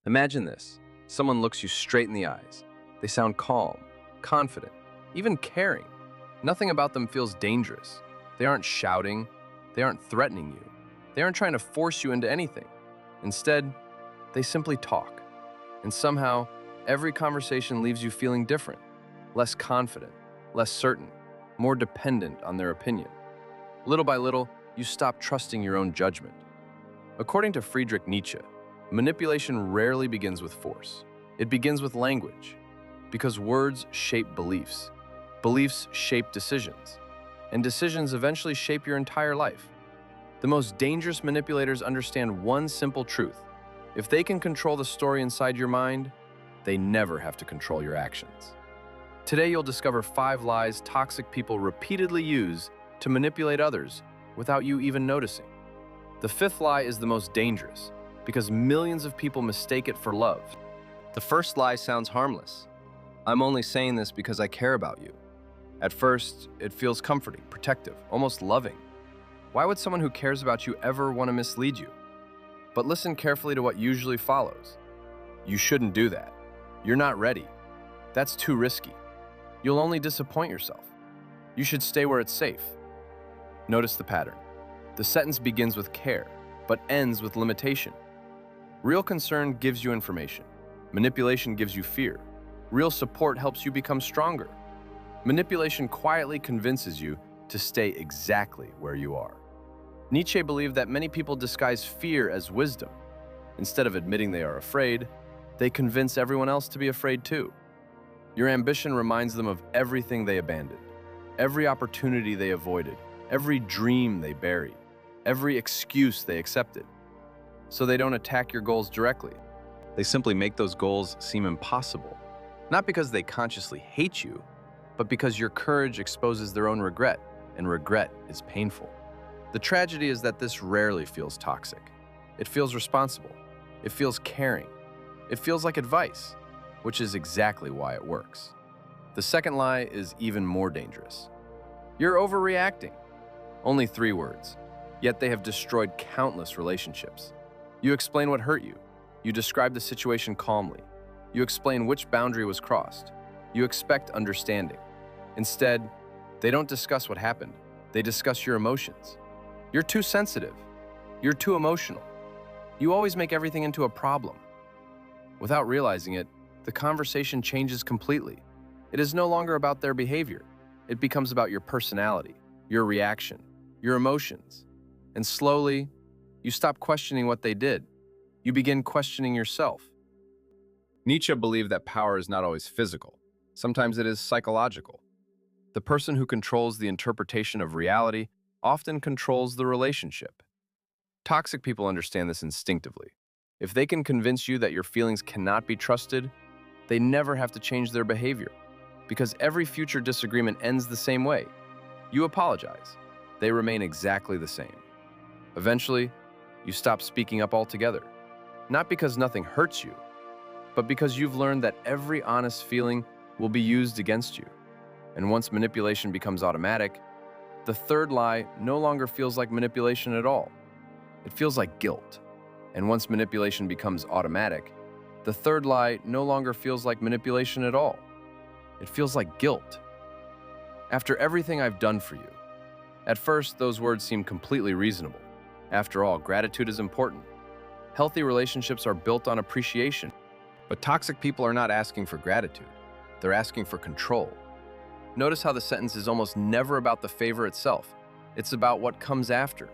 Imagine this. Someone looks you straight in the eyes. They sound calm, confident, even caring. Nothing about them feels dangerous. They aren't shouting. They aren't threatening you. They aren't trying to force you into anything. Instead, they simply talk. And somehow, every conversation leaves you feeling different, less confident, less certain, more dependent on their opinion. Little by little, you stop trusting your own judgment. According to Friedrich Nietzsche, manipulation rarely begins with force. It begins with language, because words shape beliefs. Beliefs shape decisions, and decisions eventually shape your entire life. The most dangerous manipulators understand one simple truth. If they can control the story inside your mind, they never have to control your actions. Today, you'll discover 5 lies toxic people repeatedly use to manipulate others without you even noticing. The 5th lie is the most dangerous because millions of people mistake it for love. The first lie sounds harmless. I'm only saying this because I care about you. At first, it feels comforting, protective, almost loving. Why would someone who cares about you ever want to mislead you? But listen carefully to what usually follows. You shouldn't do that. You're not ready. That's too risky. You'll only disappoint yourself. You should stay where it's safe. Notice the pattern. The sentence begins with care, but ends with limitation. Real concern gives you information. Manipulation gives you fear. Real support helps you become stronger. Manipulation quietly convinces you to stay exactly where you are. Nietzsche believed that many people disguise fear as wisdom. Instead of admitting they are afraid, they convince everyone else to be afraid too. Your ambition reminds them of everything they abandoned, every opportunity they avoided, every dream they buried, every excuse they accepted. So they don't attack your goals directly. They simply make those goals seem impossible. Not because they consciously hate you, but because your courage exposes their own regret, and regret is painful. The tragedy is that this rarely feels toxic. It feels responsible. It feels caring. It feels like advice, which is exactly why it works. The second lie is even more dangerous. You're overreacting. Only 3 words, yet they have destroyed countless relationships. You explain what hurt you. You describe the situation calmly. You explain which boundary was crossed. You expect understanding. Instead, they don't discuss what happened. They discuss your emotions. You're too sensitive. You're too emotional. You always make everything into a problem. Without realizing it, the conversation changes completely. It is no longer about their behavior. It becomes about your personality, your reaction, your emotions. And slowly, you stop questioning what they did. You begin questioning yourself. Nietzsche believed that power is not always physical. Sometimes it is psychological. The person who controls the interpretation of reality often controls the relationship. Toxic people understand this instinctively. If they can convince you that your feelings cannot be trusted, they never have to change their behavior, because every future disagreement ends the same way. You apologize. They remain exactly the same. Eventually, you stop speaking up altogether, not because nothing hurts you, but because you've learned that every honest feeling will be used against you. And once manipulation becomes automatic, the third lie no longer feels like manipulation at all. It feels like guilt. And once manipulation becomes automatic, the third lie no longer feels like manipulation at all. It feels like guilt. After everything I've done for you. At first, those words seem completely reasonable. After all, gratitude is important. Healthy relationships are built on appreciation. But toxic people are not asking for gratitude. They're asking for control. Notice how the sentence is almost never about the favor itself. It's about what comes after.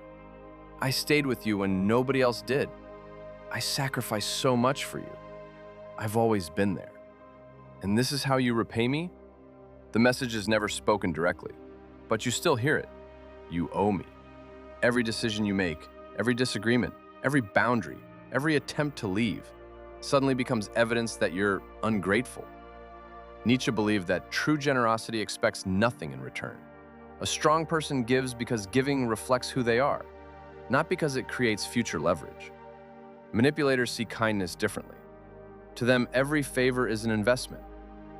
I stayed with you when nobody else did. I sacrificed so much for you. I've always been there. And this is how you repay me? The message is never spoken directly, but you still hear it. You owe me. Every decision you make, every disagreement, every boundary, every attempt to leave, suddenly becomes evidence that you're ungrateful. Nietzsche believed that true generosity expects nothing in return. A strong person gives because giving reflects who they are, not because it creates future leverage. Manipulators see kindness differently. To them, every favor is an investment.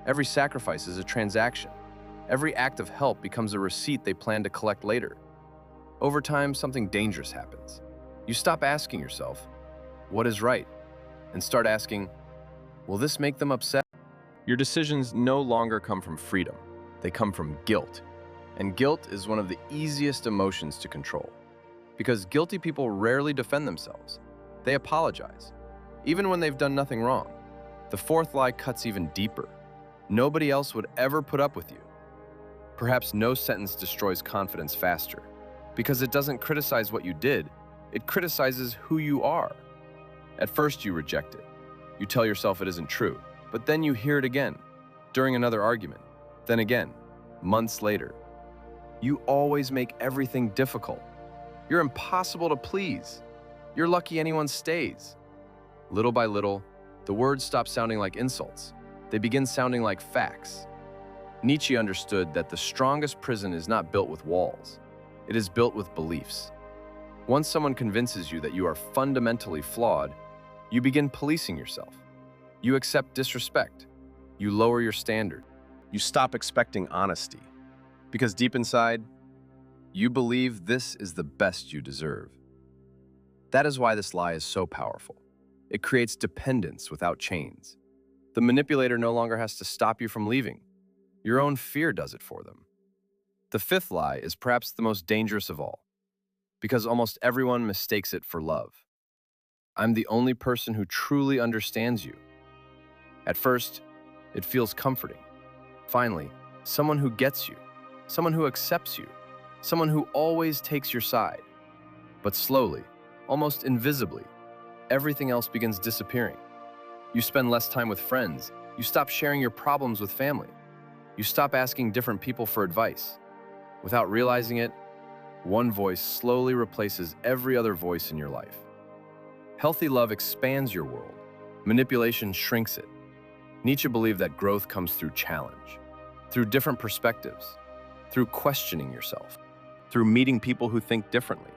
Every sacrifice is a transaction. Every act of help becomes a receipt they plan to collect later. Over time, something dangerous happens. You stop asking yourself, what is right? and start asking, will this make them upset? Your decisions no longer come from freedom. They come from guilt. And guilt is one of the easiest emotions to control. Because guilty people rarely defend themselves. They apologize, even when they've done nothing wrong. The fourth lie cuts even deeper. Nobody else would ever put up with you. Perhaps no sentence destroys confidence faster, because it doesn't criticize what you did, it criticizes who you are. At first you reject it. You tell yourself it isn't true, but then you hear it again, during another argument, then again, months later. You always make everything difficult. You're impossible to please. You're lucky anyone stays. Little by little, the words stop sounding like insults. They begin sounding like facts. Nietzsche understood that the strongest prison is not built with walls. It is built with beliefs. Once someone convinces you that you are fundamentally flawed, you begin policing yourself. You accept disrespect. You lower your standard. You stop expecting honesty. Because deep inside, you believe this is the best you deserve. That is why this lie is so powerful. It creates dependence without chains. The manipulator no longer has to stop you from leaving. Your own fear does it for them. The fifth lie is perhaps the most dangerous of all, because almost everyone mistakes it for love. I'm the only person who truly understands you. At first, it feels comforting. Finally, someone who gets you, someone who accepts you, someone who always takes your side. But slowly, almost invisibly, everything else begins disappearing. You spend less time with friends. You stop sharing your problems with family. You stop asking different people for advice. Without realizing it, one voice slowly replaces every other voice in your life. Healthy love expands your world. Manipulation shrinks it. Nietzsche believed that growth comes through challenge, through different perspectives, through questioning yourself, through meeting people who think differently.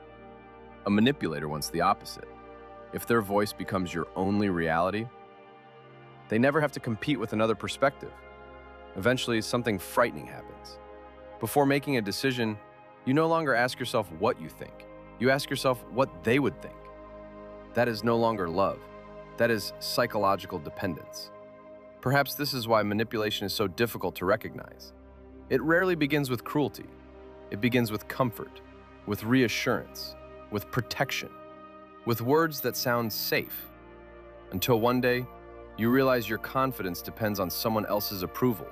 A manipulator wants the opposite. If their voice becomes your only reality, they never have to compete with another perspective. Eventually, something frightening happens. Before making a decision, you no longer ask yourself what you think. You ask yourself what they would think. That is no longer love. That is psychological dependence. Perhaps this is why manipulation is so difficult to recognize. It rarely begins with cruelty. It begins with comfort, with reassurance, with protection, with words that sound safe. Until one day, you realize your confidence depends on someone else's approval.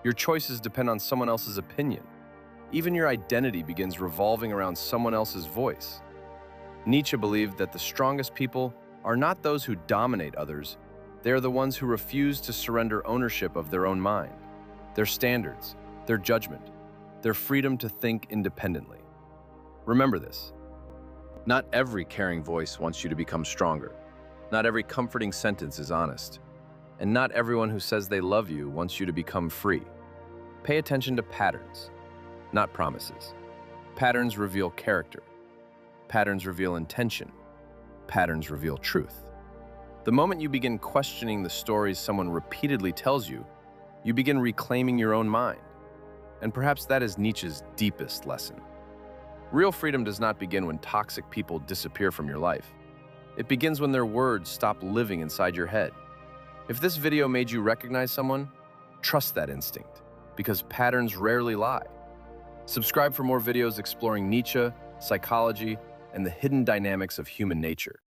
Your choices depend on someone else's opinion. Even your identity begins revolving around someone else's voice. Nietzsche believed that the strongest people are not those who dominate others. They are the ones who refuse to surrender ownership of their own mind, their standards, their judgment, their freedom to think independently. Remember this. Not every caring voice wants you to become stronger. Not every comforting sentence is honest. And not everyone who says they love you wants you to become free. Pay attention to patterns, not promises. Patterns reveal character. Patterns reveal intention. Patterns reveal truth. The moment you begin questioning the stories someone repeatedly tells you, you begin reclaiming your own mind. And perhaps that is Nietzsche's deepest lesson. Real freedom does not begin when toxic people disappear from your life. It begins when their words stop living inside your head. If this video made you recognize someone, trust that instinct, because patterns rarely lie. Subscribe for more videos exploring Nietzsche, psychology, and the hidden dynamics of human nature.